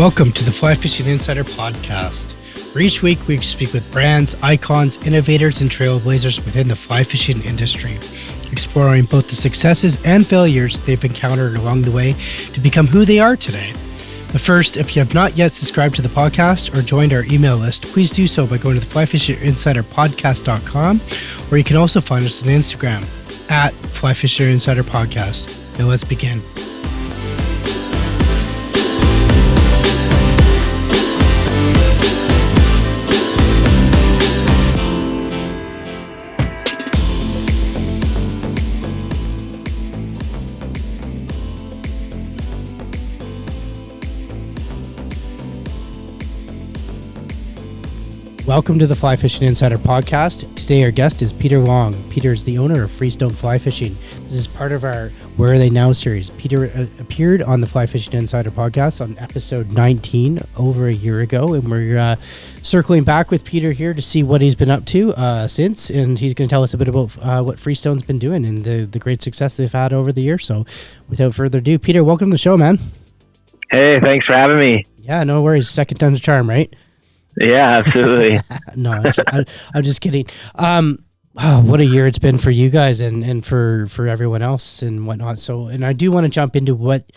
Welcome to the Fly Fishing Insider Podcast, where each week we speak with brands, icons, innovators, and trailblazers within the fly fishing industry, exploring both the successes and failures they've encountered along the way to become who they are today. But first, if you have not yet subscribed to the podcast or joined our email list, please do so by going to the flyfishinginsiderpodcast.com, or you can also find us on Instagram at Fly Fishing Insider Podcast. Now let's begin. Welcome to the Fly Fishing Insider Podcast. Today our guest is Peter Long. Peter is the owner of Freestone Fly Fishing. This is part of our Where Are They Now series. Peter appeared on the Fly Fishing Insider Podcast on episode 19 over a year ago, and we're circling back with Peter here to see what he's been up to since, and he's going to tell us a bit about what Freestone's been doing and the great success they've had over the year. So without further ado, Peter, welcome to the show, man. Hey, thanks for having me. Yeah, no worries. Second time's a charm, right? Yeah, absolutely. No, I'm just kidding. What a year it's been for you guys and for everyone else and whatnot. So, and I do want to jump into what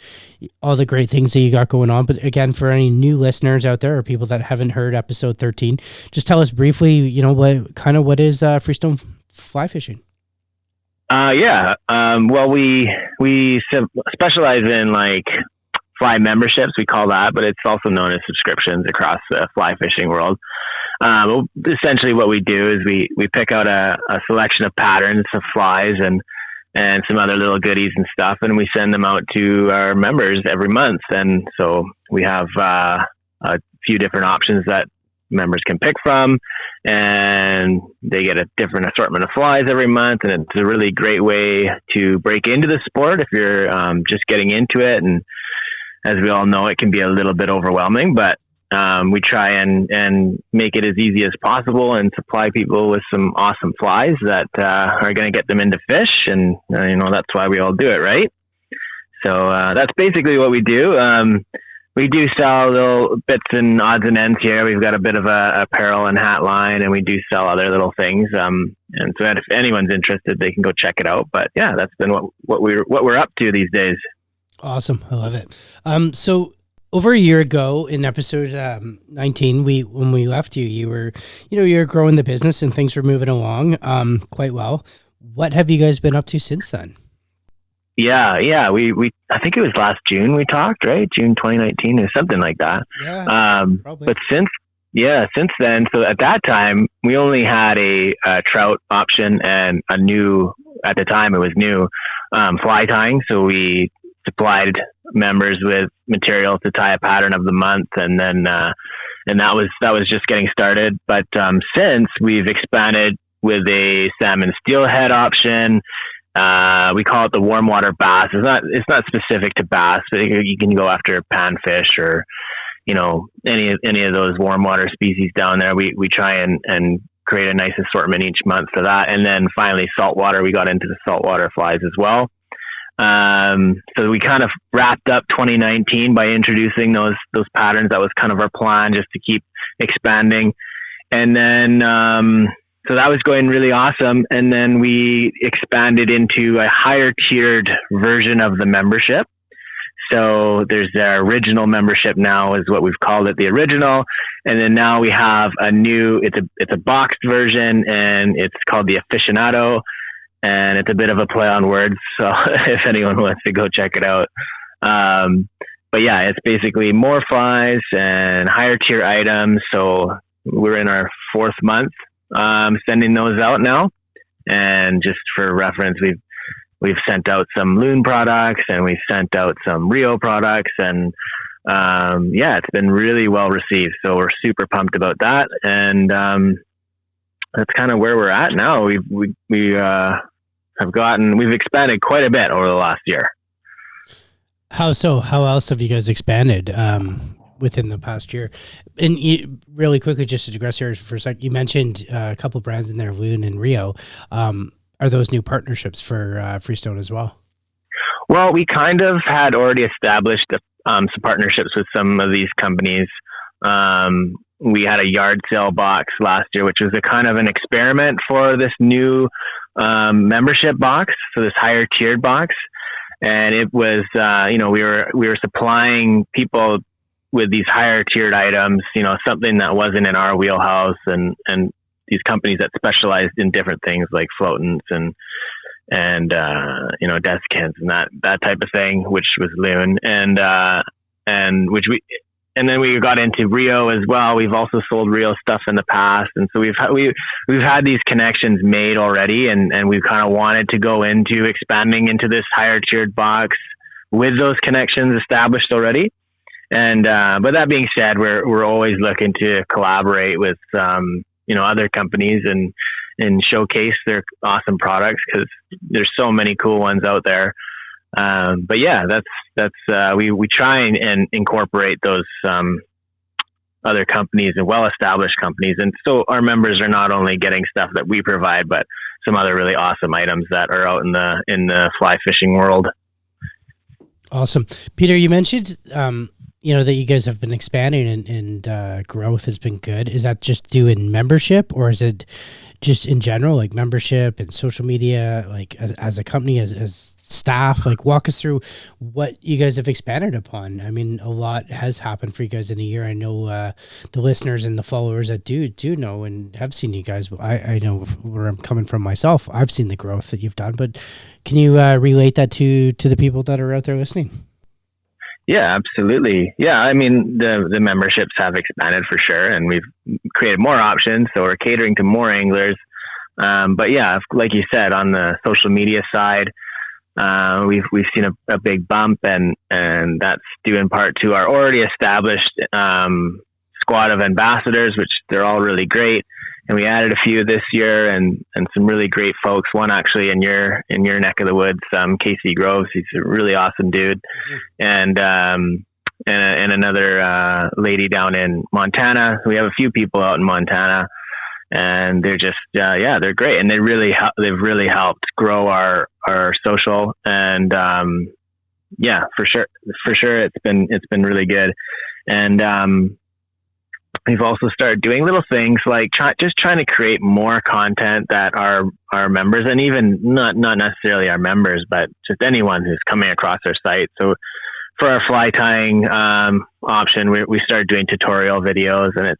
all the great things that you got going on. But again, for any new listeners out there or people that haven't heard episode 13, just tell us briefly, what is Freestone Fly Fishing? Well, we specialize in fly memberships, we call that, but it's also known as subscriptions across the fly fishing world. Essentially what we do is we pick out a selection of patterns of flies and some other little goodies and stuff, and we send them out to our members every month. And so we have a few different options that members can pick from, and they get a different assortment of flies every month. And it's a really great way to break into the sport if you're just getting into it. And as we all know, it can be a little bit overwhelming, but we try and make it as easy as possible and supply people with some awesome flies that are going to get them into fish. And, that's why we all do it, right? So that's basically what we do. We do sell little bits and odds and ends here. We've got a bit of a apparel and hat line, and we do sell other little things. And so if anyone's interested, they can go check it out. But yeah, that's been what we're up to these days. Awesome. I love it. So over a year ago in episode 19, when we left you, you were growing the business and things were moving along quite well. What have you guys been up to since then? Yeah. We I think it was last June we talked, right? June 2019 or something like that. Yeah, probably. But since then, so at that time we only had a trout option and a new, at the time it was new, fly tying. So we supplied members with material to tie a pattern of the month, and then and that was just getting started. But since we've expanded with a salmon steelhead option, we call it the warm water bass. It's not specific to bass, but you can go after panfish or any of those warm water species down there. We try and create a nice assortment each month for that. And then finally saltwater, we got into the saltwater flies as well. So we kind of wrapped up 2019 by introducing those patterns. That was kind of our plan, just to keep expanding. And then, so that was going really awesome. And then we expanded into a higher tiered version of the membership. So there's the original membership now, is what we've called it, the original. And then now we have a new, it's a boxed version, and it's called the aficionado. And it's a bit of a play on words, so if anyone wants to go check it out. But yeah, it's basically more flies and higher tier items. So we're in our 4th month sending those out now. And just for reference, we've sent out some loon products, and we've sent out some Rio products, and it's been really well received. So we're super pumped about that, and that's kind of where we're at now. We've expanded quite a bit over the last year. How so? How else have you guys expanded within the past year? And really quickly, just to digress here for a sec, you mentioned a couple brands in there, Loon and Rio. Are those new partnerships for Freestone as well? Well, we kind of had already established some partnerships with some of these companies. We had a yard sale box last year, which was a kind of an experiment for this new membership box, so this higher tiered box. And it was, we were supplying people with these higher tiered items, something that wasn't in our wheelhouse, and these companies that specialized in different things like floatants and desiccants and that type of thing, which was Loon, and then we got into Rio as well. We've also sold Rio stuff in the past, and so we've had these connections made already, and we've kind of wanted to go into expanding into this higher tiered box with those connections established already. And but that being said, we're always looking to collaborate with other companies and showcase their awesome products, because there's so many cool ones out there. But yeah, that's we try and incorporate those other companies and well-established companies, and so our members are not only getting stuff that we provide, but some other really awesome items that are out in the fly fishing world. Awesome, Peter. You mentioned that you guys have been expanding and growth has been good. Is that just due in membership, or is it just in general, like membership and social media, like as a company, as staff? Like, walk us through what you guys have expanded upon. I mean, a lot has happened for you guys in a year. I know the listeners and the followers that do know and have seen you guys. I know where I'm coming from myself. I've seen the growth that you've done, but can you relate that to the people that are out there listening? Yeah, absolutely. Yeah, I mean, the memberships have expanded for sure, and we've created more options, so we're catering to more anglers. But yeah, like you said, on the social media side, we've seen a big bump, and that's due in part to our already established squad of ambassadors, which they're all really great. And we added a few this year, and some really great folks. One actually in your neck of the woods, Casey Groves. He's a really awesome dude. And another lady down in Montana. We have a few people out in Montana, and they're just they're great, and they've really helped grow our social. And for sure it's been really good. And we've also started doing little things like trying to create more content that our members, and even not necessarily our members, but just anyone who's coming across our site. So for our fly tying option, we started doing tutorial videos, and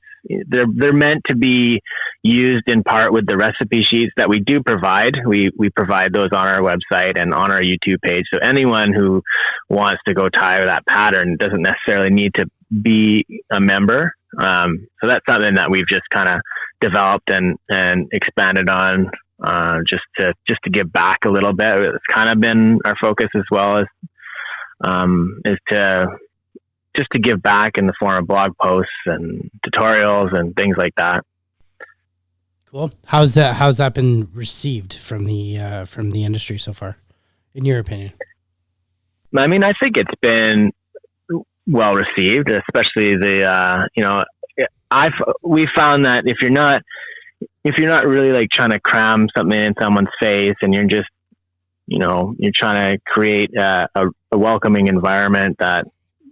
they're meant to be used in part with the recipe sheets that we do provide. We provide those on our website and on our YouTube page. So anyone who wants to go tie that pattern doesn't necessarily need to be a member. So that's something that we've just kind of developed and expanded on, just to give back a little bit. It's kind of been our focus, as well as is to give back in the form of blog posts and tutorials and things like that. Cool. How's that been received from the industry so far, in your opinion? I mean, I think it's been well received, especially we found that if you're not really like trying to cram something in someone's face, and you're just you're trying to create a welcoming environment that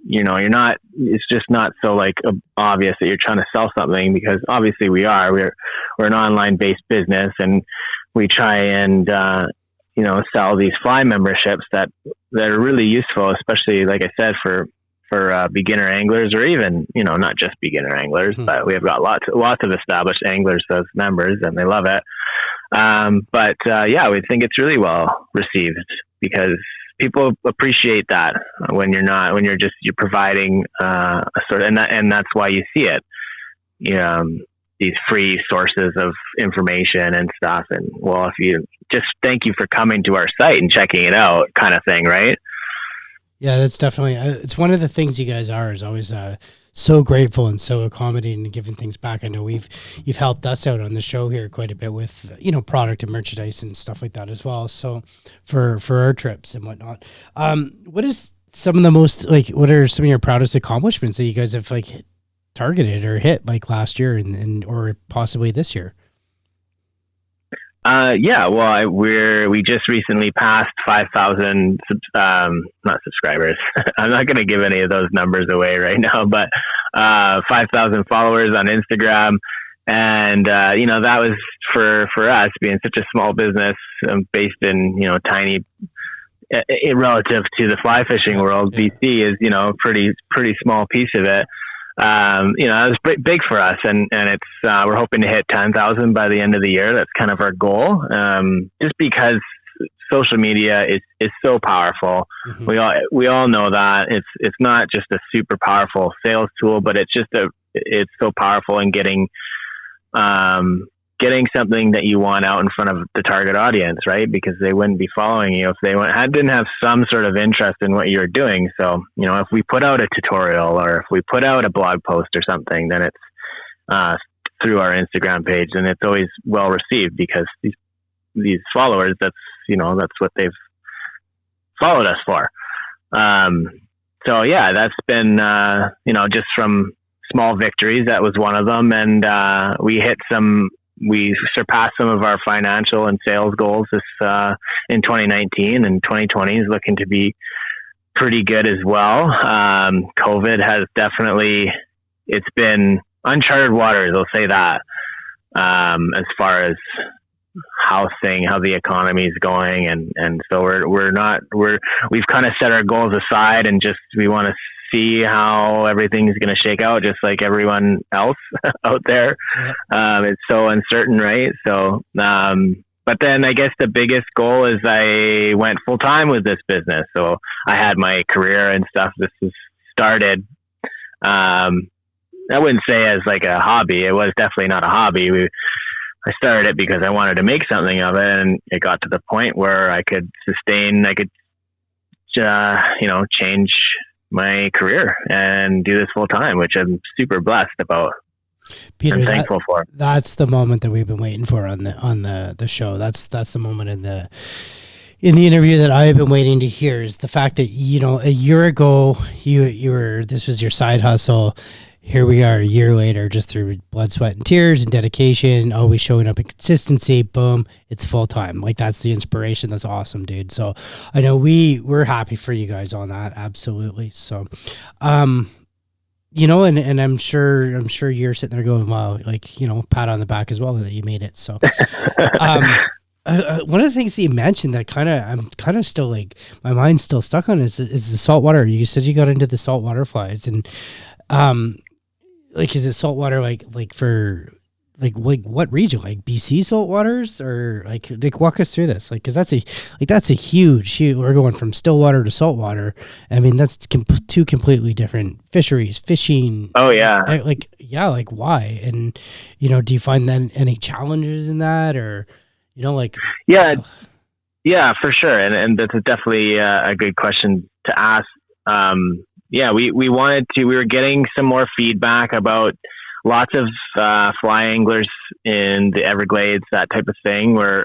it's just not so like obvious that you're trying to sell something, because obviously we're an online based business, and we try and sell these fly memberships that are really useful, especially like I said for beginner anglers, or even not just beginner anglers, but we have got lots of established anglers as members, and they love it. We think it's really well received, because people appreciate that when you're providing a sort of, and that's why you see it, these free sources of information and stuff. And well, if you just thank you for coming to our site and checking it out, kind of thing, right? Yeah, that's definitely, it's one of the things you guys are, is always so grateful and so accommodating and giving things back. I know you've helped us out on the show here quite a bit with, product and merchandise and stuff like that as well. So for our trips and whatnot, what is some of the most, what are some of your proudest accomplishments that you guys have targeted or hit last year and or possibly this year? Yeah, well, we just recently passed 5,000, not subscribers. I'm not going to give any of those numbers away right now, but 5,000 followers on Instagram, and that was for us being such a small business, based in tiny, relative to the fly fishing world. Yeah. BC is pretty small piece of it. That was big for us, and it's we're hoping to hit 10,000 by the end of the year. That's kind of our goal. Just because social media is so powerful. Mm-hmm. We all know that it's not just a super powerful sales tool, but it's so powerful in getting something that you want out in front of the target audience, right? Because they wouldn't be following you if they didn't have some sort of interest in what you're doing. So, if we put out a tutorial or if we put out a blog post or something, then it's through our Instagram page, and it's always well received because these followers, that's what they've followed us for. So yeah, that's been, just from small victories. That was one of them. And we surpassed some of our financial and sales goals in 2019, and 2020 is looking to be pretty good as well. COVID has it's been uncharted waters, I'll say that, as far as how the economy is going. And so we've kind of set our goals aside, and just, we want to see how everything's going to shake out, just like everyone else out there. Yeah. It's so uncertain, right? So, but then I guess the biggest goal is I went full time with this business. So I had my career and stuff. This was started, I wouldn't say as like a hobby. It was definitely not a hobby. I started it because I wanted to make something of it, and it got to the point where I could change my career and do this full time, which I'm super blessed about. Peter, I'm thankful for. That's the moment that we've been waiting for on the show. That's the moment in the interview that I've been waiting to hear, is the fact that, a year ago this was your side hustle. Here we are a year later, just through blood, sweat, and tears and dedication, always showing up in consistency. Boom, it's full time. Like, that's the inspiration. That's awesome, dude. So I know we're happy for you guys on that. Absolutely. So, and I'm sure you're sitting there going, wow, like, pat on the back as well that you made it. So, one of the things that you mentioned that I'm kind of still, like, my mind's still stuck on is the saltwater. You said you got into the saltwater flies, and, like, is it saltwater like for like what region, like BC saltwaters, or like walk us through this, like, because that's a huge, we're going from stillwater to saltwater. I mean, that's two completely different fisheries, fishing. Oh yeah. Like why? And do you find then any challenges in that, or yeah, for sure. And that's definitely a good question to ask. We were getting some more feedback about lots of fly anglers in the Everglades, that type of thing, where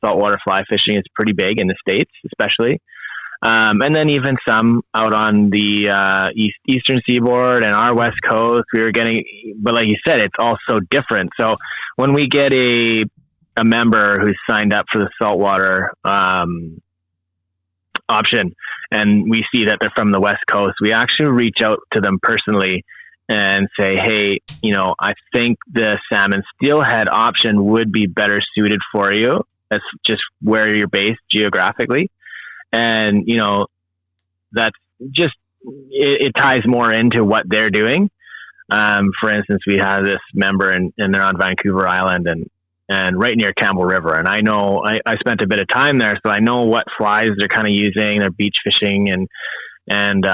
saltwater fly fishing is pretty big in the States, especially. And then even some out on the eastern seaboard and our West Coast, we were getting, but like you said, it's all so different. So when we get a member who's signed up for the saltwater option, and we see that they're from the West Coast, we actually reach out to them personally and say, hey, I think the salmon steelhead option would be better suited for you. That's just where you're based geographically. And, that's just, it ties more into what they're doing. For instance, we have this member and they're on Vancouver Island and right near Campbell River. And I know I spent a bit of time there, so I know what flies they're kind of using. They're beach fishing. And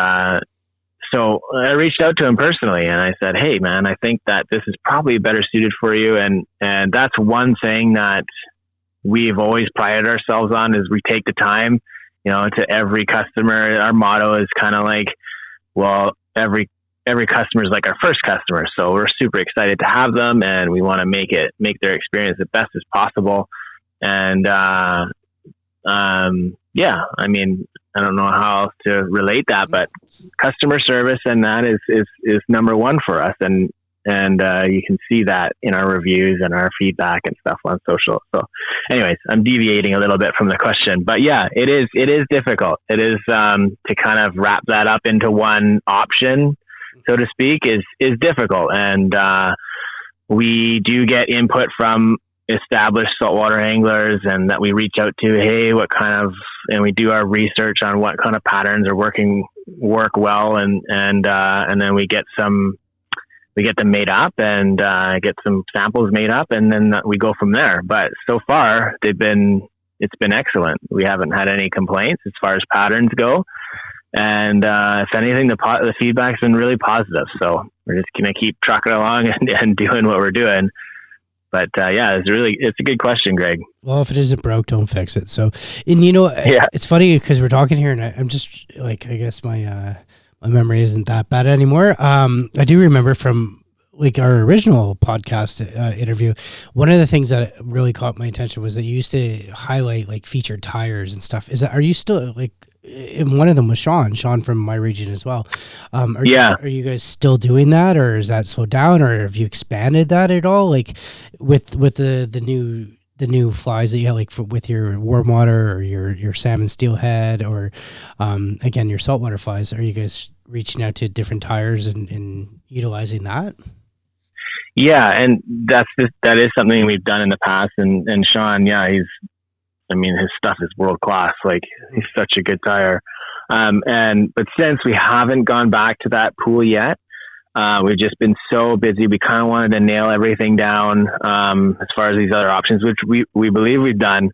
so I reached out to him personally and I said, hey man, I think that this is probably better suited for you. And that's one thing that we've always prided ourselves on, is we take the time, to every customer. Our motto is kind of like, well, every customer is like our first customer. So we're super excited to have them, and we want to make their experience the best as possible. And, yeah, I mean, I don't know how else to relate that, but customer service and that is number one for us. And and you can see that in our reviews and our feedback and stuff on social. So anyways, I'm deviating a little bit from the question, but yeah, it is difficult. It is to kind of wrap that up into one option, so to speak, is difficult. And we do get input from established saltwater anglers, and that we reach out to, hey, what kind of, and we do our research on what kind of patterns are work well, and then we get them made up, and get some samples made up, and then we go from there. But so far it's been excellent. We haven't had any complaints as far as patterns go, and if anything, the feedback's been really positive. So we're just gonna keep trucking along and doing what we're doing. But yeah, it's a good question, Greg. Well, if it isn't broke, don't fix it. So, and it's funny because we're talking here, and I'm just like, I guess my memory isn't that bad anymore. I do remember from like our original podcast interview, one of the things that really caught my attention was that you used to highlight like featured tires and stuff. Are you still like? And one of them was Sean from my region as well. Are you guys still doing that, or is that slowed down, or have you expanded that at all? Like with the new flies that you have, like with your warm water or your salmon steelhead, or again your saltwater flies, are you guys reaching out to different tires and utilizing that? Yeah, and that is something we've done in the past. And Sean, yeah, his stuff is world class. Like, he's such a good tire. But since we haven't gone back to that pool yet, we've just been so busy. We kind of wanted to nail everything down as far as these other options, which we believe we've done.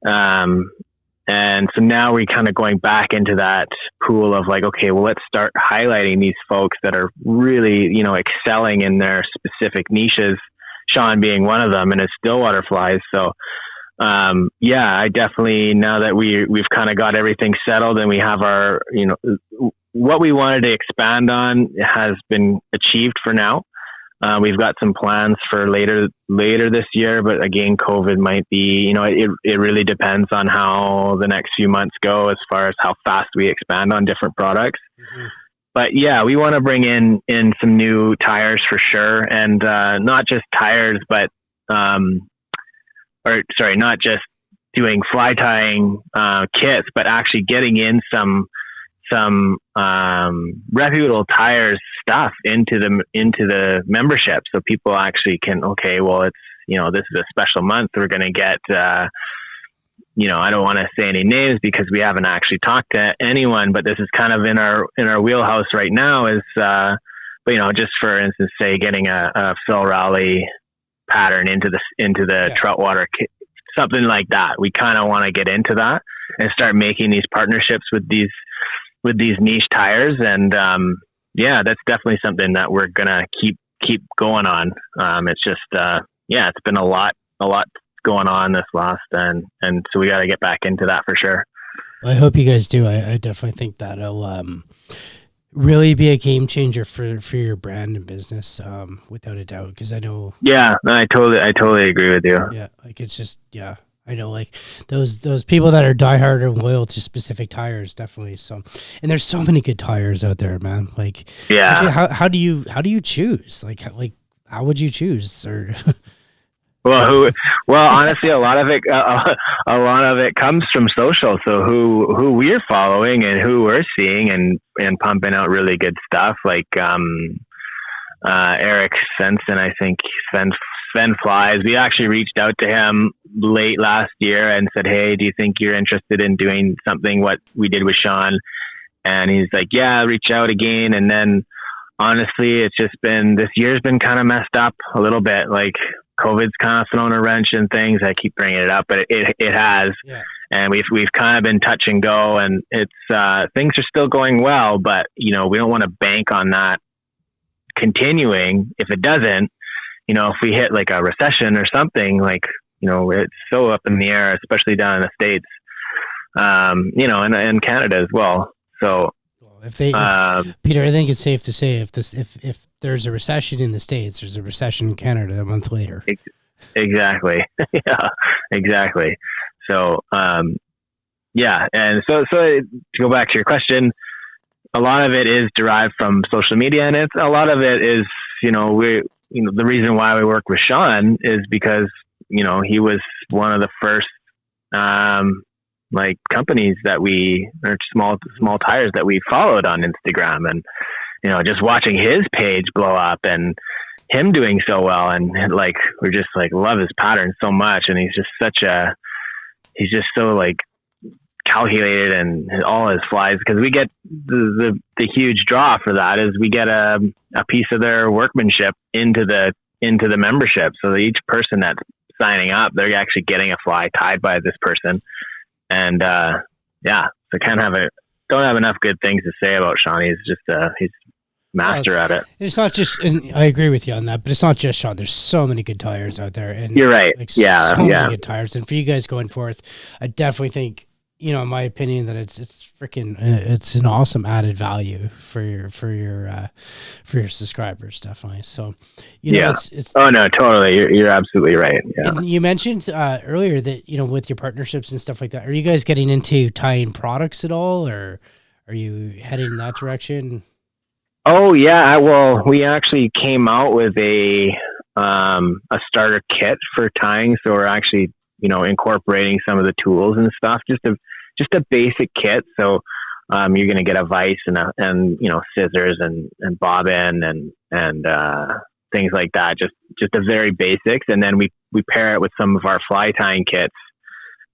And so now we're kind of going back into that pool of like, okay, well, let's start highlighting these folks that are really, excelling in their specific niches. Sean being one of them, and his stillwater flies. So, I definitely, now that we've kind of got everything settled and we have our, what we wanted to expand on has been achieved for now. We've got some plans for later this year, but again, COVID might be, it really depends on how the next few months go as far as how fast we expand on different products. Mm-hmm. But yeah, we want to bring in some new tires for sure. And, not just tires, but, not just doing fly tying, kits, but actually getting in some reputable tires stuff into the membership, so people actually can, okay, well, it's, this is a special month, we're going to get, I don't want to say any names because we haven't actually talked to anyone, but this is kind of in our wheelhouse right now is, just for instance, say getting a Phil Rowley pattern into the trout water kit, something like that. We kind of want to get into that and start making these partnerships with these niche tires. And, that's definitely something that we're going to keep going on. It's just, it's been a lot going on this last, and so we got to get back into that for sure. I hope you guys do. I definitely think that'll, really be a game changer for your brand and business, without a doubt. Cause I know. Yeah, no, I totally agree with you. Yeah. Like it's just, I know, like those people that are diehard and loyal to specific tires, definitely. So, and there's so many good tires out there, man. Like, actually, how do you choose? Like how would you choose? Or well, honestly, a lot of it comes from social. So who we're following and who we're seeing and pumping out really good stuff, like Eric Svensson, I think Sven Flies. We actually reached out to him late last year and said, hey, do you think you're interested in doing something what we did with Sean? And he's like, yeah, reach out again. And then honestly, it's just been, this year's been kind of messed up a little bit. Like COVID's kind of thrown a wrench in things. I keep bringing it up, but it has. Yeah. And we've kind of been touch and go, and it's things are still going well, but we don't want to bank on that continuing. If it doesn't, if we hit like a recession or something, like, it's so up in the air, especially down in the States, and Canada as well. So Peter, I think it's safe to say if there's a recession in the States, there's a recession in Canada a month later. Exactly. Yeah, exactly. So, and so to go back to your question, a lot of it is derived from social media, and a lot of it is, the reason why we work with Sean is because, he was one of the first, like companies that or small tires that we followed on Instagram, and, just watching his page blow up and him doing so well. And like, we're just like, love his pattern so much. And he's just so like calculated, and all his flies, because we get the huge draw for that is we get a piece of their workmanship into the membership. So each person that's signing up, they're actually getting a fly tied by this person. And so don't have enough good things to say about Sean. He's just he's master at it. It's not just, and I agree with you on that, but it's not just Sean. There's so many good tires out there, and you're right. Like, so many good tires. And for you guys going forth, I definitely think, in my opinion, that it's an awesome added value for your subscribers, definitely. So, it's oh no, totally. You're absolutely right. Yeah. And you mentioned earlier that, with your partnerships and stuff like that, are you guys getting into tying products at all, or are you heading in that direction? Oh yeah. Well, we actually came out with a starter kit for tying. So we're actually, incorporating some of the tools and stuff, just a basic kit. So, you're going to get a vise and scissors and bobbin and things like that. Just a very basics. And then we pair it with some of our fly tying kits.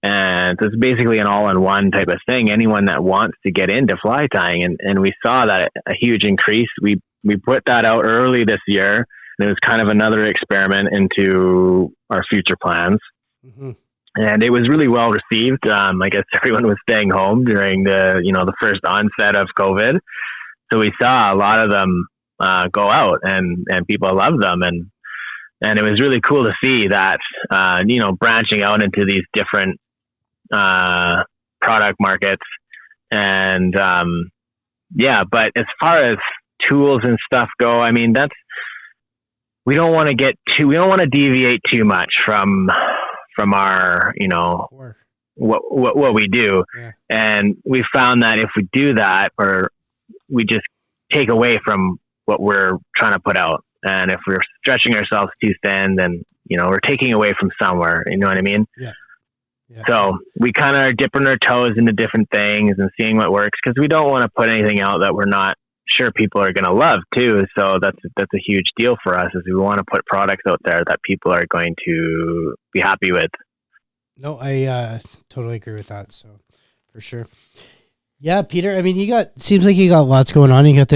And so it's basically an all-in-one type of thing. Anyone that wants to get into fly tying, and we saw that a huge increase. We put that out early this year, and it was kind of another experiment into our future plans. Mm-hmm. And it was really well received. I guess everyone was staying home during the first onset of COVID, so we saw a lot of them go out, and people love them, and it was really cool to see that branching out into these different product markets. And but as far as tools and stuff go, I mean, we don't want to deviate too much from our what we do. Yeah. And we found that if we do that, or we just take away from what we're trying to put out, and if we're stretching ourselves too thin, then we're taking away from somewhere. You know what I mean? Yeah. Yeah. So we kind of are dipping our toes into different things and seeing what works, because we don't want to put anything out that we're not sure people are going to love too. So that's a huge deal for us, is we want to put products out there that people are going to be happy with. No, I totally agree with that. So for sure. Yeah, Peter, I mean, seems like you got lots going on. You got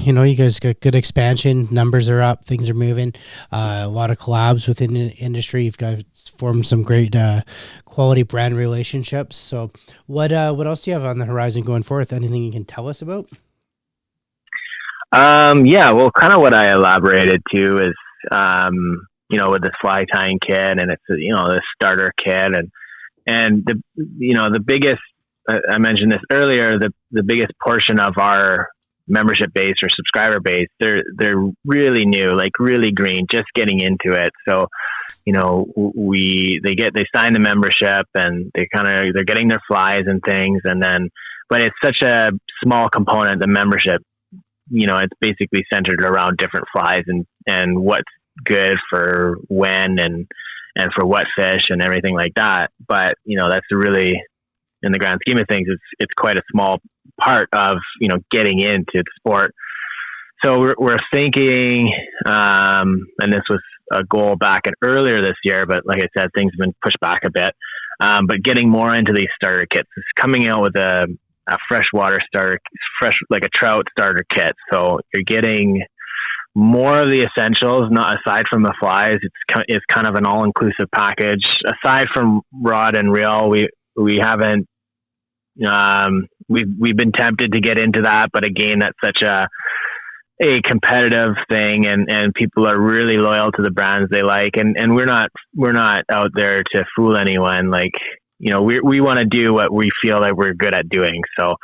you guys got good expansion. Numbers are up. Things are moving. A lot of collabs within the industry. You've guys formed some great quality brand relationships. So what else do you have on the horizon going forth? Anything you can tell us about? Well, kind of what I elaborated to is, with this fly tying kit, and it's, the starter kit, and the biggest, I mentioned this earlier, the biggest portion of our membership base or subscriber base, they're really new, like really green, just getting into it. So, they sign the membership, and they're getting their flies and things. And then, but it's such a small component, the membership, it's basically centered around different flies and what's good for when and for what fish and everything like that. But, that's really, in the grand scheme of things, it's quite a small part of, getting into the sport. So we're thinking, and this was a goal back earlier this year, but like I said, things have been pushed back a bit. But getting more into these starter kits, is coming out with a freshwater starter, like a trout starter kit. So you're getting more of the essentials, not aside from the flies. It's kind of an all-inclusive package. Aside from rod and reel, we haven't, we've been tempted to get into that, but again, that's such a competitive thing, and people are really loyal to the brands they like, and we're not out there to fool anyone. Like, we want to do what we feel like we're good at doing. So,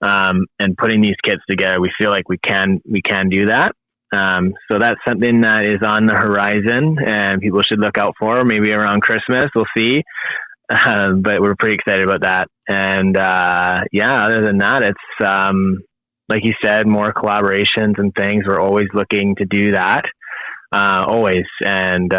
and putting these kits together, we feel like we can do that. So that's something that is on the horizon, and people should look out for, maybe around Christmas. We'll see. But we're pretty excited about that. And, other than that, like you said, more collaborations and things. We're always looking to do that, always. And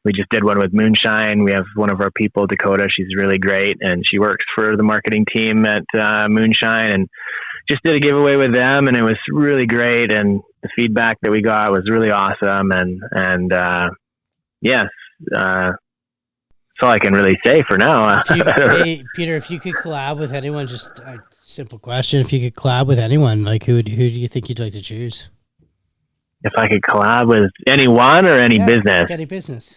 we just did one with Moonshine. We have one of our people, Dakota. She's really great, and she works for the marketing team at Moonshine, and just did a giveaway with them, and it was really great. And the feedback that we got was really awesome. And yes, that's all I can really say for now. Hey, Peter, if you could collab with anyone, just a simple question: if you could collab with anyone, like who do you think you'd like to choose? If I could collab with anyone or any business? Any business.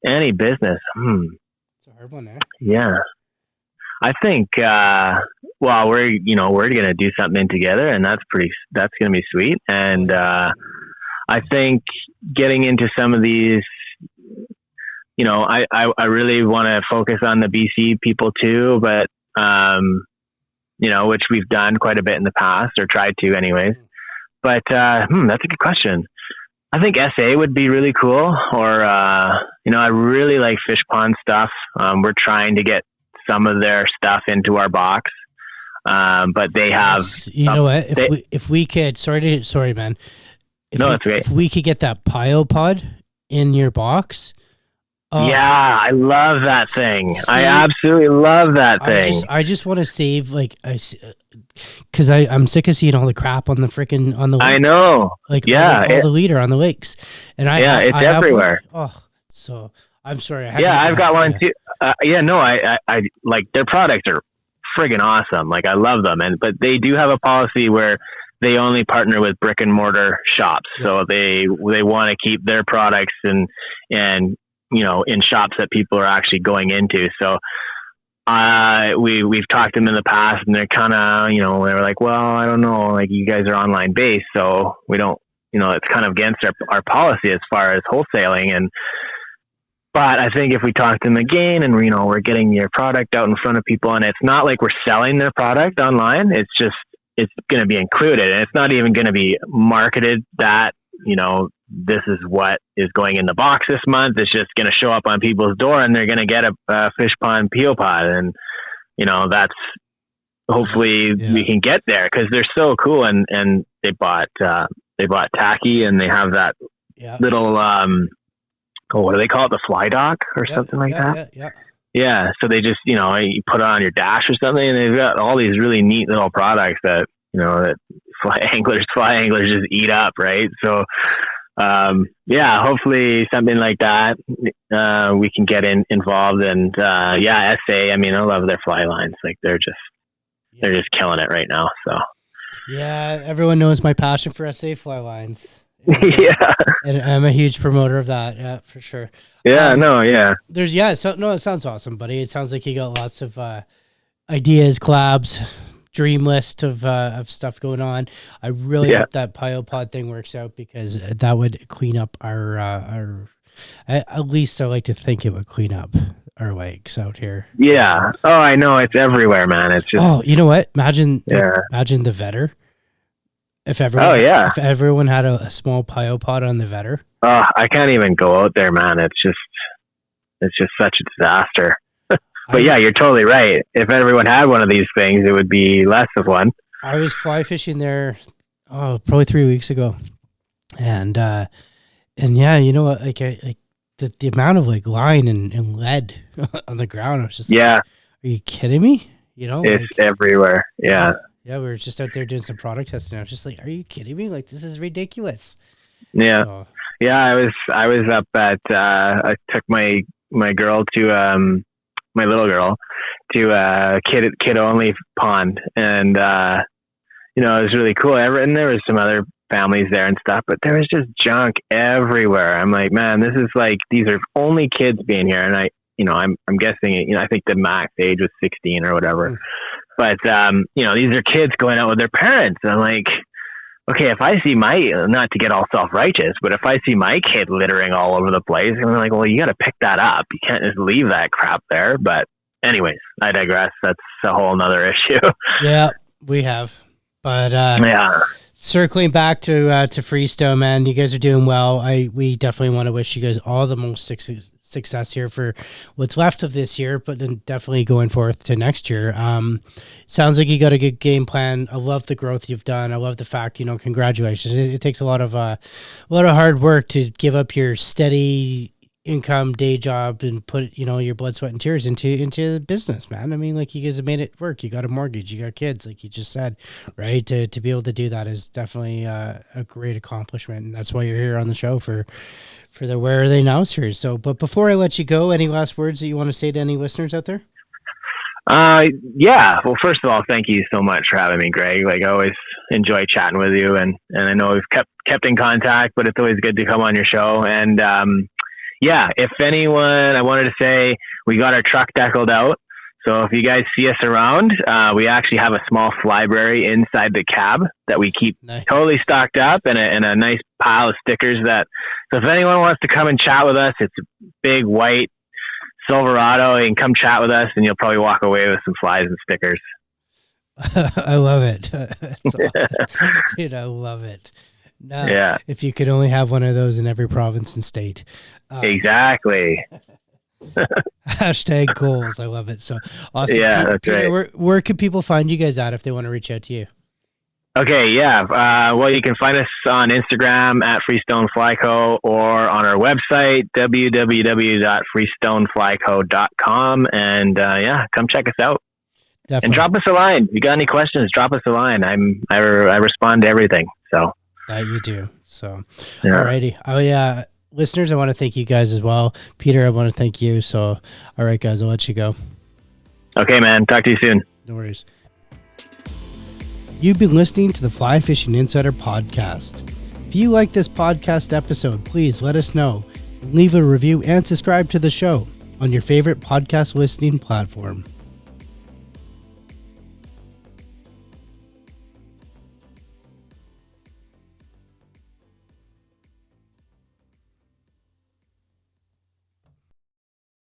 Any business. It's a hard one, eh? Yeah. I think, well, we're going to do something together, and that's going to be sweet. And, I think getting into some of these, I really want to focus on the BC people too, but, which we've done quite a bit in the past, or tried to anyways. But, that's a good question. I think SA would be really cool, or, I really like fish pond stuff. We're trying to get some of their stuff into our box. But they have, what, if we could, sorry, man. That's great. If we could get that Pyopod in your box. Yeah, I love that thing. I absolutely love that thing. I just want to save, because I'm sick of seeing all the crap on the freaking on the lakes. I know. All the leader on the lakes, and it's everywhere. So I'm sorry. I've got one too. I like their products are friggin' awesome. Like, I love them, but they do have a policy where they only partner with brick and mortar shops. Yeah. So they want to keep their products and in shops that people are actually going into. So we've talked to them in the past, and they're kind of, they were like, well, I don't know, like, you guys are online based, so we don't, it's kind of against our policy as far as wholesaling. But I think if we talk to them again, and we're getting your product out in front of people, and it's not like we're selling their product online, it's going to be included, and it's not even going to be marketed that, this is what is going in the box this month. It's just going to show up on people's door, and they're going to get a fish pond Pyopod. And, that's hopefully we can get there, because they're so cool. And they bought tacky, and they have that little, what do they call it? The fly dock or something like that. Yeah. So they just, you put it on your dash or something, and they've got all these really neat little products that, that fly anglers just eat up. Right. So, hopefully something like that, we can get involved. And, SA, I mean, I love their fly lines. Like, they're just killing it right now. So, yeah, everyone knows my passion for SA fly lines. Yeah. And I'm a huge promoter of that. Yeah, for sure. Yeah, it sounds awesome, buddy. It sounds like you got lots of, ideas, collabs, dream list of stuff going on. I really hope that Pyopod thing works out, because that would clean up our at least I like to think it would clean up our lakes out here. Yeah. Oh, I know, it's everywhere, man. It's just, you know what? Imagine the Vetter. If everyone had a small Pyopod on the Vetter. Oh, I can't even go out there, man. It's just such a disaster. But yeah, you're totally right. If everyone had one of these things, it would be less of one. I was fly fishing there, probably 3 weeks ago, and yeah, the amount of line and lead on the ground, I was just are you kidding me? It's everywhere. Yeah. Yeah, we were just out there doing some product testing. I was just like, are you kidding me? Like, this is ridiculous. Yeah. So, yeah, I was up at I took my girl to my little girl to a kid only pond, and it was really cool. And there was some other families there and stuff, but there was just junk everywhere. I'm like, man, this is like, these are only kids being here. And I'm guessing, I think the max age was 16 or whatever. But, these are kids going out with their parents. And I'm like, okay, if I see not to get all self-righteous, but if I see my kid littering all over the place, I'm like, well, you got to pick that up. You can't just leave that crap there. But anyways, I digress. That's a whole nother issue. Yeah, we have. But circling back to Freestone, man, you guys are doing well. We definitely want to wish you guys all the most success here for what's left of this year, but then definitely going forth to next year. Sounds like you got a good game plan. I love the growth you've done. I love the fact, congratulations. It takes a lot of hard work to give up your steady income day job and put your blood, sweat, and tears into business, man. I mean, like, you guys have made it work. You got a mortgage, you got kids, like you just said, right? To be able to do that is definitely a great accomplishment, and that's why you're here on the show for the Where Are They Now series. So, but before I let you go, any last words that you want to say to any listeners out there? Yeah. Well, first of all, thank you so much for having me, Greg. Like, I always enjoy chatting with you, and I know we've kept in contact, but it's always good to come on your show. And yeah, if anyone, I wanted to say we got our truck deckled out. So if you guys see us around, we actually have a small library inside the cab that we keep totally stocked up, and a nice pile of stickers so if anyone wants to come and chat with us, it's a big white Silverado. You can come chat with us, and you'll probably walk away with some flies and stickers. I love it. Dude, I love it. Now, yeah. If you could only have one of those in every province and state. Exactly. Hashtag goals. I love it. So awesome. Yeah, that's Peter, right. Where can people find you guys at if they want to reach out to you? Okay, yeah. Well, you can find us on Instagram at Freestone Fly Co. or on our website, www.freestoneflyco.com. And come check us out. Definitely. And drop us a line. If you got any questions, drop us a line. I respond to everything. So that you do. So, yeah. Alrighty. Listeners, I want to thank you guys as well. Peter, I want to thank you. So, all right, guys, I'll let you go. Okay, man. Talk to you soon. No worries. You've been listening to the Fly Fishing Insider podcast. If you like this podcast episode, please let us know. Leave a review and subscribe to the show on your favorite podcast listening platform.